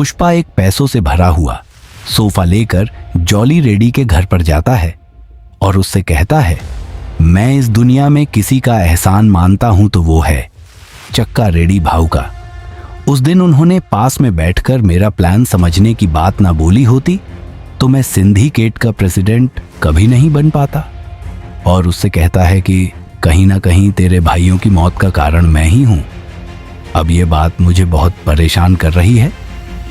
पुष्पा एक पैसों से भरा हुआ सोफा लेकर जॉली रेडी के घर पर जाता है और उससे कहता है, मैं इस दुनिया में किसी का एहसान मानता हूं तो वो है चक्का रेडी भाऊ का। उस दिन उन्होंने पास में बैठकर मेरा प्लान समझने की बात ना बोली होती तो मैं सिंडिकेट का प्रेसिडेंट कभी नहीं बन पाता। और उससे कहता है कि कहीं ना कहीं तेरे भाइयों की मौत का कारण मैं ही हूं। अब ये बात मुझे बहुत परेशान कर रही है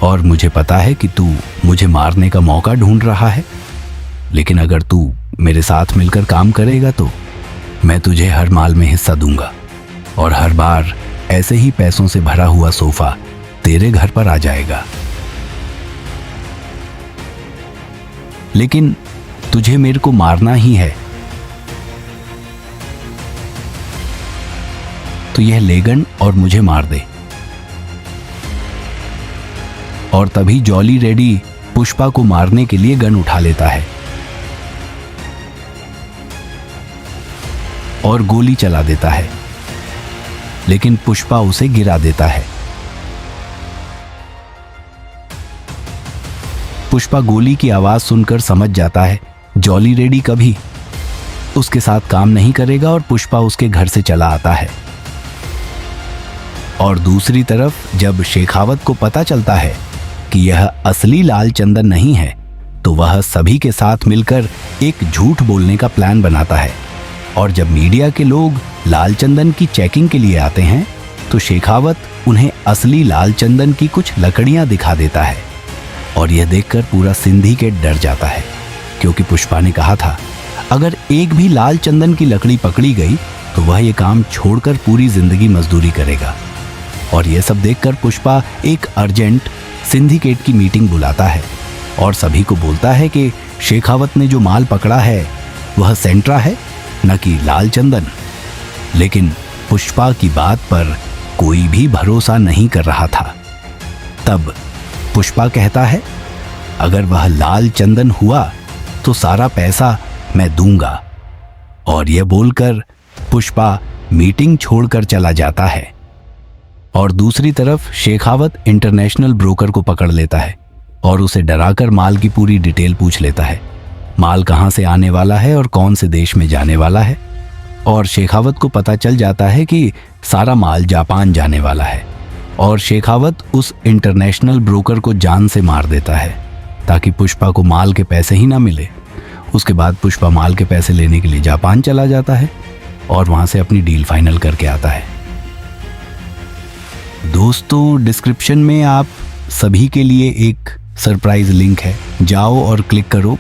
और मुझे पता है कि तू मुझे मारने का मौका ढूंढ रहा है, लेकिन अगर तू मेरे साथ मिलकर काम करेगा तो मैं तुझे हर माल में हिस्सा दूंगा और हर बार ऐसे ही पैसों से भरा हुआ सोफा तेरे घर पर आ जाएगा। लेकिन तुझे मेरे को मारना ही है तो यह ले गन और मुझे मार दे। और तभी जॉली रेडी पुष्पा को मारने के लिए गन उठा लेता है और गोली चला देता है, लेकिन पुष्पा उसे गिरा देता है। पुष्पा गोली की आवाज सुनकर समझ जाता है जॉली रेडी कभी उसके साथ काम नहीं करेगा और पुष्पा उसके घर से चला आता है। और दूसरी तरफ जब शेखावत को पता चलता है कि यह असली लाल चंदन नहीं है तो वह सभी के साथ मिलकर एक झूठ बोलने का प्लान बनाता है। और जब मीडिया के लोग लाल चंदन की चेकिंग के लिए आते हैं तो शेखावत उन्हें असली लाल चंदन की कुछ लकड़ियां दिखा देता है। और यह देखकर पूरा सिंडिकेट डर जाता है, क्योंकि पुष्पा ने कहा था अगर एक भी लाल चंदन की लकड़ी पकड़ी गई तो वह यह काम छोड़कर पूरी जिंदगी मजदूरी करेगा। और यह सब देखकर पुष्पा एक अर्जेंट सिंडिकेट की मीटिंग बुलाता है और सभी को बोलता है कि शेखावत ने जो माल पकड़ा है वह सेंट्रा है, न कि लाल चंदन। लेकिन पुष्पा की बात पर कोई भी भरोसा नहीं कर रहा था। तब पुष्पा कहता है अगर वह लाल चंदन हुआ तो सारा पैसा मैं दूंगा। और यह बोलकर पुष्पा मीटिंग छोड़कर चला जाता है। और दूसरी तरफ शेखावत इंटरनेशनल ब्रोकर को पकड़ लेता है और उसे डराकर माल की पूरी डिटेल पूछ लेता है। माल कहां से आने वाला है और कौन से देश में जाने वाला है। और शेखावत को पता चल जाता है कि सारा माल जापान जाने वाला है। और शेखावत उस इंटरनेशनल ब्रोकर को जान से मार देता है ताकि पुष्पा को माल के पैसे ही ना मिले। उसके बाद पुष्पा माल के पैसे लेने के लिए जापान चला जाता है और वहां से अपनी डील फाइनल करके आता है। दोस्तों, डिस्क्रिप्शन में आप सभी के लिए एक सरप्राइज लिंक है, जाओ और क्लिक करो